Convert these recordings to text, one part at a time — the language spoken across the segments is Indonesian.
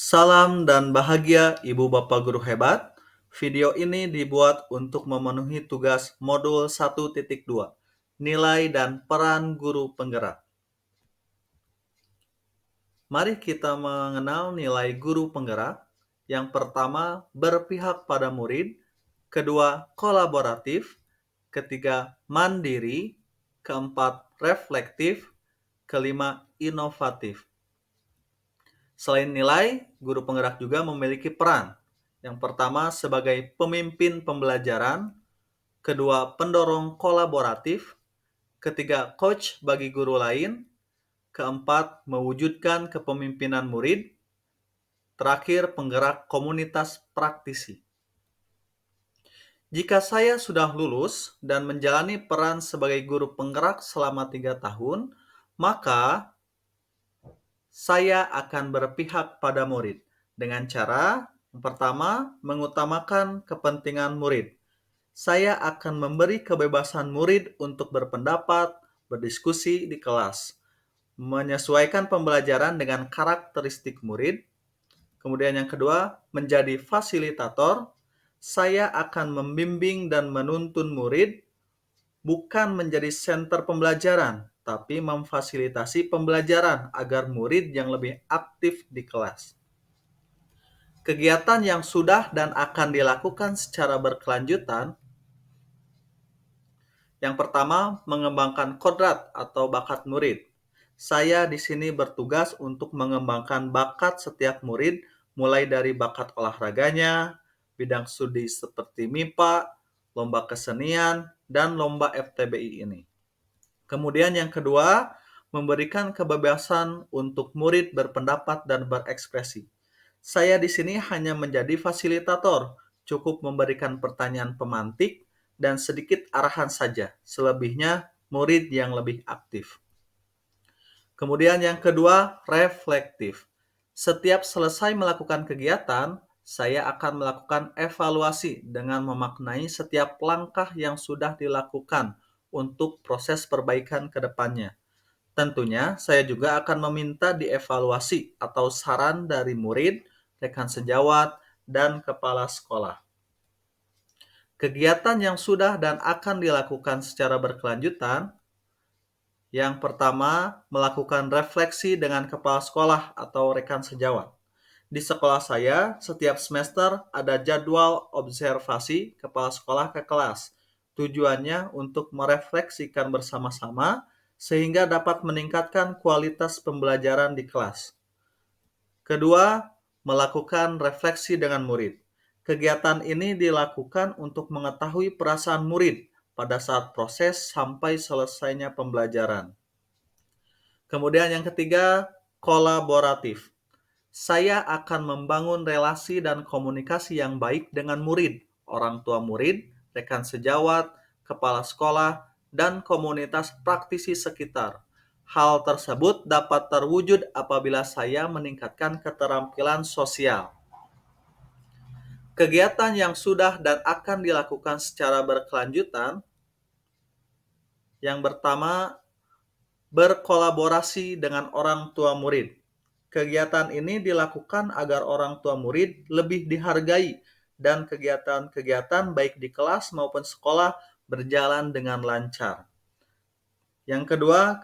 Salam dan bahagia Ibu Bapak Guru hebat. Video ini dibuat untuk memenuhi tugas modul 1.2, nilai dan peran guru penggerak. Mari kita mengenal nilai guru penggerak. Yang pertama, berpihak pada murid. Kedua, kolaboratif. Ketiga, mandiri. Keempat, reflektif. Kelima, inovatif. Selain nilai, guru penggerak juga memiliki peran. Yang pertama, sebagai pemimpin pembelajaran. Kedua, pendorong kolaboratif. Ketiga, coach bagi guru lain. Keempat, mewujudkan kepemimpinan murid. Terakhir, penggerak komunitas praktisi. Jika saya sudah lulus dan menjalani peran sebagai guru penggerak selama 3 tahun, maka saya akan berpihak pada murid dengan cara yang pertama, mengutamakan kepentingan murid. Saya akan memberi kebebasan murid untuk berpendapat, berdiskusi di kelas, menyesuaikan pembelajaran dengan karakteristik murid. Kemudian yang kedua, menjadi fasilitator. Saya akan membimbing dan menuntun murid, bukan menjadi senter pembelajaran, tapi memfasilitasi pembelajaran agar murid yang lebih aktif di kelas. Kegiatan yang sudah dan akan dilakukan secara berkelanjutan. Yang pertama, mengembangkan kodrat atau bakat murid. Saya di sini bertugas untuk mengembangkan bakat setiap murid, mulai dari bakat olahraganya, bidang studi seperti MIPA, lomba kesenian, dan lomba FTBI ini. Kemudian yang kedua, memberikan kebebasan untuk murid berpendapat dan berekspresi. Saya di sini hanya menjadi fasilitator, cukup memberikan pertanyaan pemantik dan sedikit arahan saja. Selebihnya, murid yang lebih aktif. Kemudian yang kedua, reflektif. Setiap selesai melakukan kegiatan, saya akan melakukan evaluasi dengan memaknai setiap langkah yang sudah dilakukan untuk proses perbaikan ke depannya. Tentunya, saya juga akan meminta dievaluasi atau saran dari murid, rekan sejawat, dan kepala sekolah. Kegiatan yang sudah dan akan dilakukan secara berkelanjutan. Yang pertama, melakukan refleksi dengan kepala sekolah atau rekan sejawat. Di sekolah saya, setiap semester ada jadwal observasi kepala sekolah ke kelas. Tujuannya untuk merefleksikan bersama-sama sehingga dapat meningkatkan kualitas pembelajaran di kelas. Kedua, melakukan refleksi dengan murid. Kegiatan ini dilakukan untuk mengetahui perasaan murid pada saat proses sampai selesainya pembelajaran. Kemudian yang ketiga, kolaboratif. Saya akan membangun relasi dan komunikasi yang baik dengan murid, orang tua murid, rekan sejawat, kepala sekolah, dan komunitas praktisi sekitar. Hal tersebut dapat terwujud apabila saya meningkatkan keterampilan sosial. Kegiatan yang sudah dan akan dilakukan secara berkelanjutan. Yang pertama, berkolaborasi dengan orang tua murid. Kegiatan ini dilakukan agar orang tua murid lebih dihargai dan kegiatan-kegiatan baik di kelas maupun sekolah berjalan dengan lancar. Yang kedua,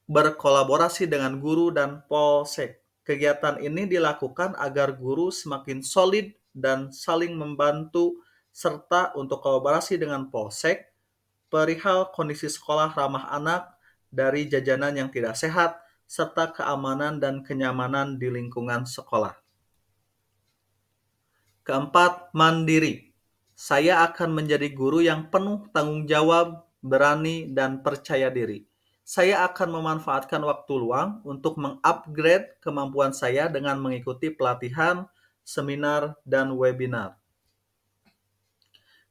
berkolaborasi dengan guru dan polsek. Kegiatan ini dilakukan agar guru semakin solid dan saling membantu serta untuk kolaborasi dengan polsek perihal kondisi sekolah ramah anak dari jajanan yang tidak sehat serta keamanan dan kenyamanan di lingkungan sekolah. Keempat, mandiri. Saya akan menjadi guru yang penuh tanggung jawab, berani, dan percaya diri. Saya akan memanfaatkan waktu luang untuk mengupgrade kemampuan saya dengan mengikuti pelatihan, seminar, dan webinar.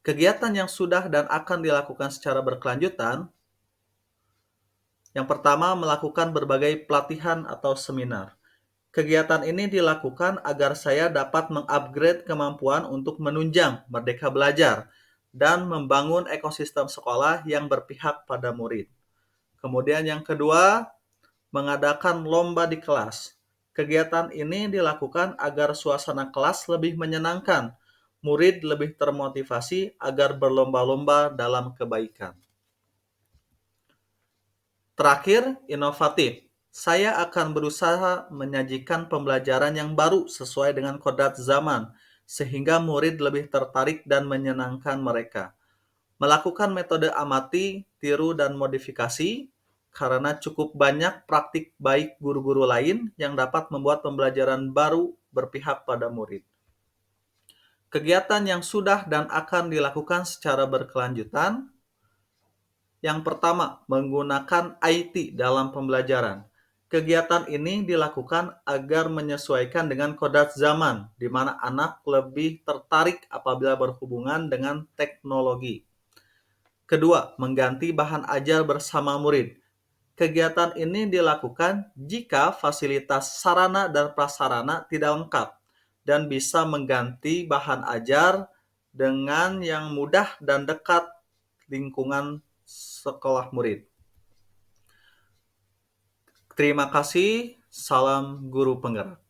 Kegiatan yang sudah dan akan dilakukan secara berkelanjutan. Yang pertama, melakukan berbagai pelatihan atau seminar. Kegiatan ini dilakukan agar saya dapat mengupgrade kemampuan untuk menunjang merdeka belajar dan membangun ekosistem sekolah yang berpihak pada murid. Kemudian yang kedua, mengadakan lomba di kelas. Kegiatan ini dilakukan agar suasana kelas lebih menyenangkan, murid lebih termotivasi agar berlomba-lomba dalam kebaikan. Terakhir, inovatif. Saya akan berusaha menyajikan pembelajaran yang baru sesuai dengan kodrat zaman, sehingga murid lebih tertarik dan menyenangkan mereka. Melakukan metode amati, tiru, dan modifikasi, karena cukup banyak praktik baik guru-guru lain yang dapat membuat pembelajaran baru berpihak pada murid. Kegiatan yang sudah dan akan dilakukan secara berkelanjutan. Yang pertama, menggunakan IT dalam pembelajaran. Kegiatan ini dilakukan agar menyesuaikan dengan kodrat zaman, di mana anak lebih tertarik apabila berhubungan dengan teknologi. Kedua, mengganti bahan ajar bersama murid. Kegiatan ini dilakukan jika fasilitas sarana dan prasarana tidak lengkap dan bisa mengganti bahan ajar dengan yang mudah dan dekat lingkungan sekolah murid. Terima kasih, salam guru penggerak.